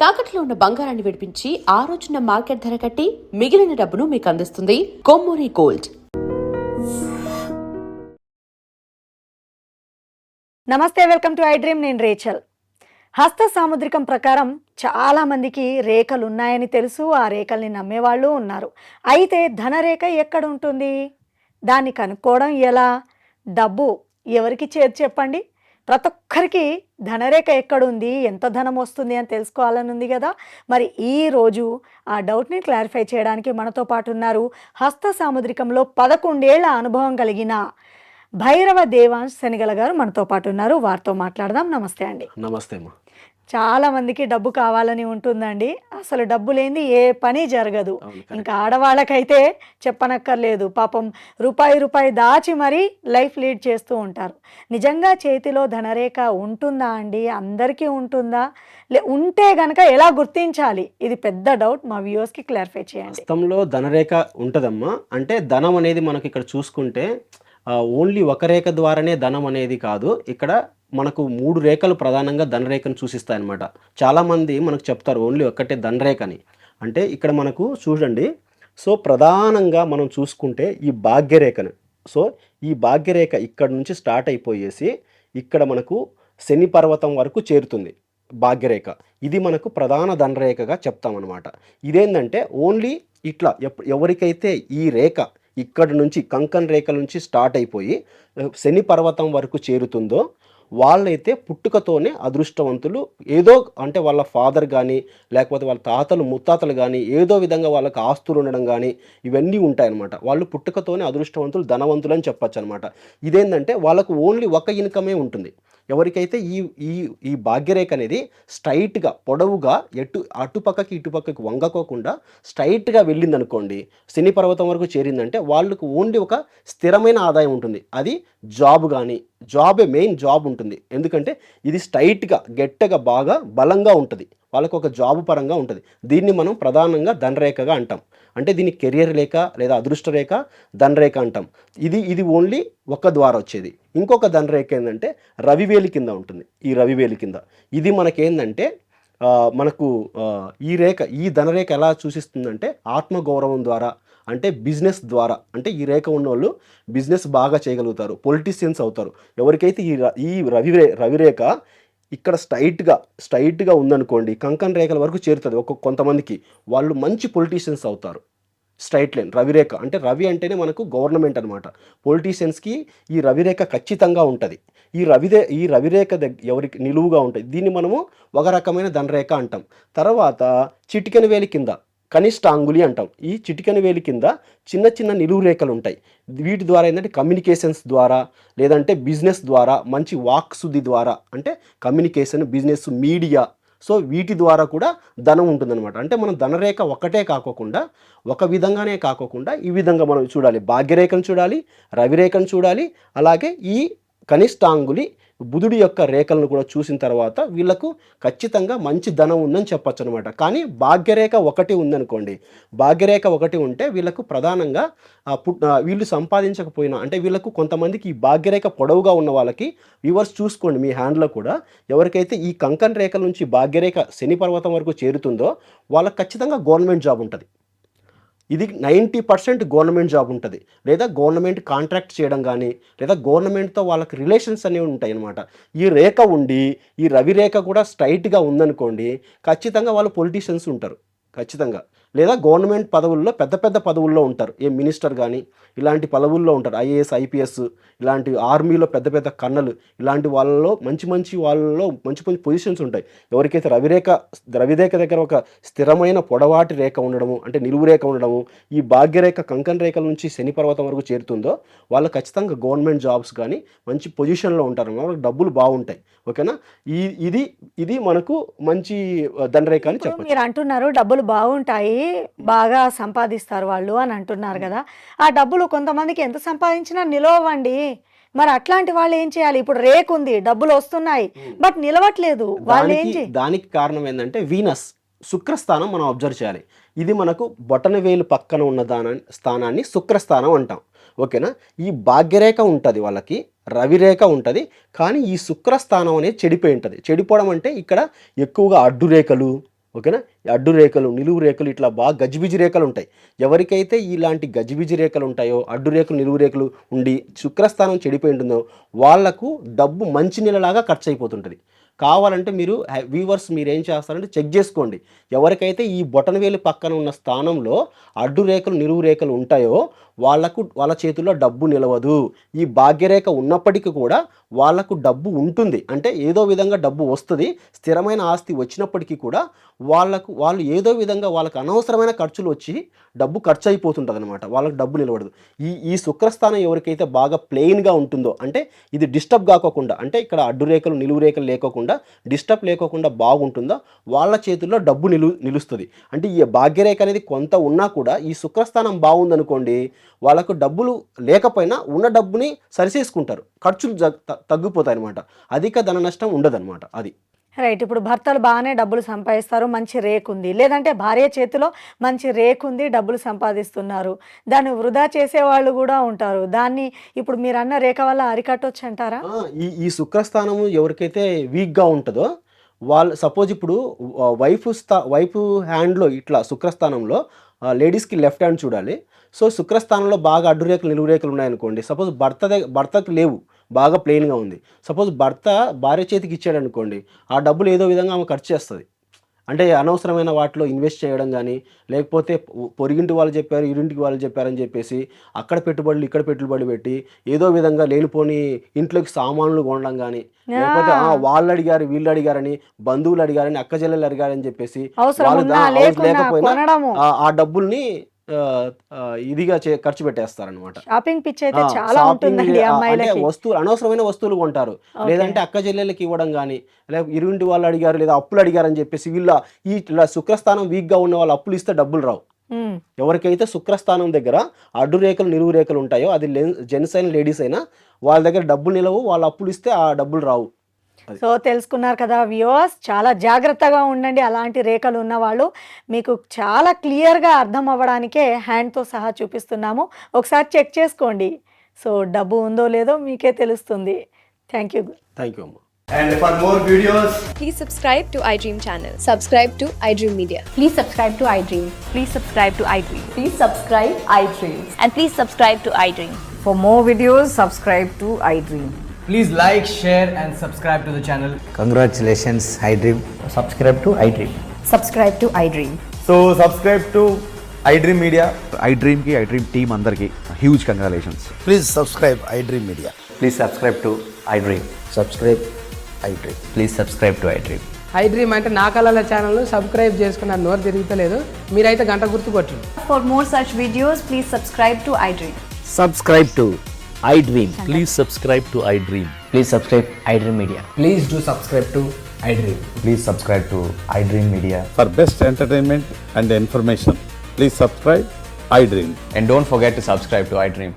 తాకట్లో ఉన్న బంగారాన్ని విడిపించి ఆ రోజున మార్కెట్ ధర కట్టి మిగిలిన డబ్బును మీకు అందిస్తుంది కొమ్మూరి గోల్డ్. నమస్తే, వెల్కమ్ టు ఐ డ్రీమ్. నేను రేచల్. హస్త సాముద్రికం ప్రకారం చాలా మందికి రేఖలు ఉన్నాయని తెలుసు, ఆ రేఖల్ని నమ్మేవాళ్ళు ఉన్నారు. అయితే ధనరేఖ ఎక్కడ ఉంటుంది, దాన్ని కనుక్కోవడం ఎలా? డబ్బు ఎవరికి చేతి చెప్పండి? ప్రతి ఒక్కరికి ధనరేఖ ఎక్కడుంది, ఎంత ధనం వస్తుంది అని తెలుసుకోవాలని ఉంది కదా. మరి ఈరోజు ఆ డౌట్ని క్లారిఫై చేయడానికి మనతో పాటు ఉన్నారు హస్త సాముద్రికంలో 11 ఏళ్ల అనుభవం కలిగిన భైరవ దేవాంశ్ శనిగల గారు మనతో పాటు ఉన్నారు. వారితో మాట్లాడదాం. నమస్తే అండి. నమస్తే అమ్మా. చాలా మందికి డబ్బు కావాలని ఉంటుందండి. అసలు డబ్బు లేనిది ఏ పని జరగదు. ఇంకా ఆడవాళ్ళకైతే చెప్పనక్కర్లేదు. పాపం రూపాయి దాచి మరీ లైఫ్ లీడ్ చేస్తూ ఉంటారు. నిజంగా చేతిలో ధనరేఖ ఉంటుందా అండి? అందరికీ ఉంటుందా? ఉంటే గనక ఎలా గుర్తించాలి? ఇది పెద్ద డౌట్. మా వ్యూవర్స్కి క్లారిఫై చేయండి. హస్తంలో ధనరేఖ ఉంటుందమ్మా. అంటే ధనం అనేది మనకి ఇక్కడ చూసుకుంటే ఓన్లీ ఒక రేఖ ద్వారానే ధనం అనేది కాదు. ఇక్కడ మనకు 3 రేఖలు ప్రధానంగా ధనరేఖను సూచిస్తాయన్నమాట. చాలామంది మనకు చెప్తారు ఓన్లీ ఒక్కటే ధనరేఖని. అంటే ఇక్కడ మనకు చూడండి. సో ప్రధానంగా మనం చూసుకుంటే ఈ భాగ్యరేఖను, సో ఈ భాగ్యరేఖ ఇక్కడ నుంచి స్టార్ట్ అయిపోయేసి ఇక్కడ మనకు శని పర్వతం వరకు చేరుతుంది భాగ్యరేఖ. ఇది మనకు ప్రధాన ధనరేఖగా చెప్తామన్నమాట. ఇదేంటంటే ఓన్లీ ఇట్లా ఎవరికైతే ఈ రేఖ ఇక్కడ నుంచి కంకన్ రేఖల నుంచి స్టార్ట్ అయిపోయి శని పర్వతం వరకు చేరుతుందో వాళ్ళైతే పుట్టుకతోనే అదృష్టవంతులు. ఏదో అంటే వాళ్ళ ఫాదర్ కానీ లేకపోతే వాళ్ళ తాతలు ముత్తాతలు కానీ ఏదో విధంగా వాళ్ళకి ఆస్తులు ఉండడం కానీ ఇవన్నీ ఉంటాయన్నమాట. వాళ్ళు పుట్టుకతోనే అదృష్టవంతులు, ధనవంతులు అని చెప్పచ్చు అనమాట. ఇదేంటంటే వాళ్ళకు ఓన్లీ ఒక ఇన్కమే ఉంటుంది. ఎవరికైతే ఈ ఈ ఈ భాగ్యరేఖ అనేది స్ట్రైట్గా పొడవుగా అటుపక్కకి ఇటుపక్కకి వంగకోకుండా స్ట్రైట్గా వెళ్ళిందనుకోండి, శని పర్వతం వరకు చేరిందంటే వాళ్ళకు ఓన్లీ ఒక స్థిరమైన ఆదాయం ఉంటుంది. అది జాబ్ కానీ, జాబే మెయిన్ జాబ్ ఉంటుంది. ఎందుకంటే ఇది స్ట్రైట్గా గట్టిగా బాగా బలంగా ఉంటుంది. వాళ్ళకు ఒక జాబ్ పరంగా ఉంటుంది. దీన్ని మనం ప్రధానంగా ధనరేఖగా అంటాం. అంటే దీన్ని కెరియర్ రేఖ లేదా అదృష్ట రేఖ, ధనరేఖ అంటాం. ఇది ఓన్లీ ఒక ద్వారా వచ్చేది. ఇంకొక ధనరేఖ ఏంటంటే రవివేలి కింద ఉంటుంది. ఈ రవివేలి కింద ఇది మనకేందంటే మనకు ఈ ధనరేఖ ఎలా సూచిస్తుందంటే ఆత్మగౌరవం ద్వారా, అంటే బిజినెస్ ద్వారా. అంటే ఈ రేఖ ఉన్నోళ్ళు బిజినెస్ బాగా చేయగలుగుతారు, పొలిటీషియన్స్ అవుతారు. ఎవరికైతే ఈ రవిరేఖ ఇక్కడ స్ట్రైట్గా ఉందనుకోండి, కంకన్ రేఖల వరకు చేరుతుంది. కొంతమందికి వాళ్ళు మంచి పొలిటీషియన్స్ అవుతారు. స్ట్రైట్ లైన్ రవిరేఖ అంటే రవి అంటేనే మనకు గవర్నమెంట్ అనమాట. పొలిటీషియన్స్కి ఈ రవిరేఖ ఖచ్చితంగా ఉంటుంది. ఈ రవిరేఖ ఎవరికి నిలువుగా ఉంటుంది. దీన్ని మనము ఒక రకమైన ధనరేఖ అంటాం. తర్వాత చిటికెన వేలి కింద కనిష్ట అంగుళి అంటాం. ఈ చిటికెన వేలి కింద చిన్న చిన్న నిలువు రేఖలు ఉంటాయి. వీటి ద్వారా ఏంటంటే కమ్యూనికేషన్స్ ద్వారా లేదంటే బిజినెస్ ద్వారా, మంచి వాక్ శుద్ధి ద్వారా, అంటే కమ్యూనికేషన్, బిజినెస్, మీడియా, సో వీటి ద్వారా కూడా ధనం ఉంటుందన్నమాట. అంటే మనం ధనరేఖ ఒకటే కాకోకుండా, ఒక విధంగానే కాకోకుండా ఈ విధంగా మనం చూడాలి. భాగ్యరేఖను చూడాలి, రవిరేఖను చూడాలి, అలాగే ఈ కనిష్టాంగులి బుధుడి యొక్క రేఖలను కూడా చూసిన తర్వాత వీళ్ళకు ఖచ్చితంగా మంచి ధనం ఉందని చెప్పచ్చు అనమాట. కానీ భాగ్యరేఖ ఒకటి ఉందనుకోండి, భాగ్యరేఖ ఒకటి ఉంటే వీళ్ళకు ప్రధానంగా వీళ్ళు సంపాదించకపోయినా, అంటే వీళ్ళకు కొంతమందికి ఈ భాగ్యరేఖ పొడవుగా ఉన్న వాళ్ళకి వ్యూవర్స్ చూసుకోండి మీ హ్యాండ్లో కూడా, ఎవరికైతే ఈ కంకన్ రేఖల నుంచి భాగ్యరేఖ శని పర్వతం వరకు చేరుతుందో వాళ్ళకి ఖచ్చితంగా గవర్నమెంట్ జాబ్ ఉంటుంది. ఇది 90% గవర్నమెంట్ జాబ్ ఉంటుంది, లేదా గవర్నమెంట్ కాంట్రాక్ట్ చేయడం కానీ, లేదా గవర్నమెంట్తో వాళ్ళకి రిలేషన్స్ అనేవి ఉంటాయి అన్నమాట. ఈ రేఖ ఉండి ఈ రవిరేఖ కూడా స్ట్రైట్గా ఉందనుకోండి, ఖచ్చితంగా వాళ్ళు పొలిటీషియన్స్ ఉంటారు ఖచ్చితంగా, లేదా గవర్నమెంట్ పదవుల్లో పెద్ద పదవుల్లో ఉంటారు. ఏ మినిస్టర్ కానీ ఇలాంటి పదవుల్లో ఉంటారు. ఐఏఎస్, ఐపీఎస్, ఇలాంటి ఆర్మీలో పెద్ద కన్నలు, ఇలాంటి వాళ్ళలో మంచి వాళ్ళలో మంచి పొజిషన్స్ ఉంటాయి. ఎవరికైతే రవిరేఖ దగ్గర ఒక స్థిరమైన పొడవాటి రేఖ ఉండడము, అంటే నిలువు రేఖ ఉండడము, ఈ భాగ్యరేఖ కంకన్ రేఖల నుంచి శని పర్వతం వరకు చేరుతుందో వాళ్ళు ఖచ్చితంగా గవర్నమెంట్ జాబ్స్ కానీ మంచి పొజిషన్లో ఉంటారు, వాళ్ళకి డబ్బులు బాగుంటాయి. ఓకేనా? ఇది మనకు మంచి ధనరేఖ అని చెప్పచ్చు. మీరు అంటున్నారు డబ్బులు బాగుంటాయి, బాగా సంపాదిస్తారు వాళ్ళు అని అంటున్నారు కదా. ఆ డబ్బులు కొంతమందికి ఎంత సంపాదించినా నిలవండి. మరి అట్లాంటి వాళ్ళు ఏం చేయాలి? ఇప్పుడు రేక్ ఉంది, డబ్బులు వస్తున్నాయి, బట్ నిలవట్లేదు, వాళ్ళు ఏం చేయాలి? దానికి కారణం ఏంటంటే వీనస్, శుక్రస్థానం మనం అబ్జర్వ్ చేయాలి. ఇది మనకు బొటనవేలు పక్కన ఉన్న స్థానాన్ని శుక్రస్థానం అంటాం. ఓకేనా? ఈ భాగ్యరేఖ ఉంటుంది వాళ్ళకి, రవిరేఖ ఉంటుంది, కానీ ఈ శుక్రస్థానం అనేది చెడిపోయి ఉంటుంది. చెడిపోవడం అంటే ఇక్కడ ఎక్కువగా అడ్డు రేఖలు, ఓకేనా. అడ్డు రేఖలు, నిలువు రేఖలు ఇట్లా బాగా గజిబిజి రేఖలు ఉంటాయి. ఎవరికైతే ఇలాంటి గజిబిజి రేఖలు ఉంటాయో, అడ్డు రేఖలు నిలువు రేఖలు ఉండి శుక్రస్థానం చెడిపోయి ఉంటుందో వాళ్ళకు డబ్బు మంచి నీళ్ళలాగా ఖర్చు అయిపోతుంటుంది. కావాలంటే మీరు వ్యూవర్స్ మీరు ఏం చేస్తారంటే చెక్ చేసుకోండి. ఎవరికైతే ఈ బొటనవేలు పక్కన ఉన్న స్థానంలో అడ్డు రేఖలు నిలువు రేఖలు ఉంటాయో వాళ్ళ చేతుల్లో డబ్బు నిలవదు. ఈ భాగ్యరేఖ ఉన్నప్పటికీ కూడా వాళ్ళకు డబ్బు ఉంటుంది, అంటే ఏదో విధంగా డబ్బు వస్తుంది. స్థిరమైన ఆస్తి వచ్చినప్పటికీ కూడా వాళ్ళు ఏదో విధంగా వాళ్ళకు అనవసరమైన ఖర్చులు వచ్చి డబ్బు ఖర్చు అయిపోతుంటుంది అనమాట. వాళ్ళకు డబ్బు నిలబడదు. ఈ శుక్రస్థానం ఎవరికైతే బాగా ప్లెయిన్గా ఉంటుందో, అంటే ఇది డిస్టర్బ్ కాకోకుండా, అంటే ఇక్కడ అడ్డు రేఖలు నిలువు రేఖలు లేకోకుండా డిస్టర్బ్ లేకోకుండా బాగుంటుందో వాళ్ళ చేతుల్లో డబ్బు నిలుస్తుంది. అంటే ఈ భాగ్యరేఖ అనేది కొంత ఉన్నా కూడా ఈ శుక్రస్థానం బాగుందనుకోండి, వాళ్ళకు డబ్బులు లేకపోయినా ఉన్న డబ్బుని సరిచేసుకుంటారు, ఖర్చులు తగ్గిపోతాయి అనమాట. అధిక ధన నష్టం ఉండదన్నమాట. అది రైట్. ఇప్పుడు భర్తలు బాగానే డబ్బులు సంపాదిస్తారు, మంచి రేక్ ఉంది, లేదంటే భార్య చేతిలో మంచి రేక్ ఉంది, డబ్బులు సంపాదిస్తున్నారు, దాన్ని వృధా చేసేవాళ్ళు కూడా ఉంటారు. దాన్ని ఇప్పుడు మీరు అన్న రేఖ వల్ల అరికట్టొచ్చు అంటారా? ఈ శుక్రస్థానము ఎవరికైతే వీక్గా ఉంటుందో వాళ్ళు, సపోజ్ ఇప్పుడు వైఫ్ హ్యాండ్లో ఇట్లా శుక్రస్థానంలో లేడీస్కి లెఫ్ట్ హ్యాండ్ చూడాలి. సో శుక్రస్థానంలో బాగా అడ్డు రేఖలు నిలువు రేఖలు ఉన్నాయనుకోండి, సపోజ్ భర్తకు లేవు, బాగా ప్లెయిన్గా ఉంది, సపోజ్ భార్య చేతికి ఇచ్చాడు అనుకోండి, ఆ డబ్బులు ఏదో విధంగా ఆమె ఖర్చు చేస్తుంది. అంటే అనవసరమైన వాటిలో ఇన్వెస్ట్ చేయడం కానీ, లేకపోతే పొరిగింటి వాళ్ళు చెప్పారు ఇరింటికి వాళ్ళు చెప్పారని చెప్పేసి అక్కడ పెట్టుబడులు ఇక్కడ పెట్టుబడులు పెట్టి ఏదో విధంగా లేనిపోని ఇంట్లోకి సామాన్లు కొనడం కానీ, లేకపోతే వాళ్ళు అడిగారు వీళ్ళు అడిగారని, బంధువులు అడిగారని, అక్క చెల్లెలు అడిగారని చెప్పేసి లేకపోయినా ఆ డబ్బుల్ని ఇదిగా ఖర్చు పెట్టేస్తారనమాట. షాపింగ్ పిచ్ అయితే చాలా ఉంటుందండి అమ్మాయిలకి. వస్తువులు, అనవసరమైన వస్తువులు కొంటారు, లేదంటే అక్క చెల్లెళ్ళకి ఇవ్వడం కానీ, లేకపోతే ఇరుంటి వాళ్ళు అడిగారు లేదా అప్పులు అడిగారని చెప్పేసి ఇలా శుక్రస్థానం వీక్గా ఉన్న వాళ్ళు అప్పులు ఇస్తే డబ్బులు రావు. ఎవరికైతే శుక్రస్థానం దగ్గర అడ్డు రేఖలు నిలువు రేఖలు ఉంటాయో, అది జెంట్స్ అయినా లేడీస్ అయినా, వాళ్ళ దగ్గర డబ్బులు నిలవు, వాళ్ళు అప్పులు ఇస్తే ఆ డబ్బులు రావు. సో తెలుసుకున్నారు కదా వ్యూవర్స్, చాలా జాగ్రత్తగా ఉండండి. అలాంటి రేఖలు ఉన్నవాళ్ళు మీకు చాలా క్లియర్గా అర్థం అవ్వడానికే హ్యాండ్తో సహా చూపిస్తున్నాము. ఒకసారి చెక్ చేసుకోండి. సో డబ్బు ఉందో లేదో మీకే తెలుస్తుంది. థ్యాంక్ యూ అమ్మ. And for more videos, please subscribe to iDream channel. Subscribe to iDream Media. Please subscribe to iDream. Please subscribe to iDream. Please subscribe iDream. And please subscribe to iDream. For more videos, subscribe to iDream. please like, share and subscribe to the channel. Congratulations, iDream. Subscribe to iDream. Subscribe to iDream. So subscribe to iDream Media. iDream ki iDream team andarki huge congratulations. Please subscribe iDream Media. Please subscribe to iDream. Subscribe iDream. Please subscribe to iDream. iDream అంటే నా కళల channel subscribe చేసుకున్నారు, నోరు తిరుగుతలేదు, మీరైతే గంట గుర్తు కొట్టండి. For more such videos, please subscribe to iDream. Subscribe to iDream. Please subscribe to iDream. Please subscribe iDream Media. Please do subscribe to iDream. Please subscribe to iDream Media. For best entertainment and information, please subscribe iDream. And don't forget to subscribe to iDream.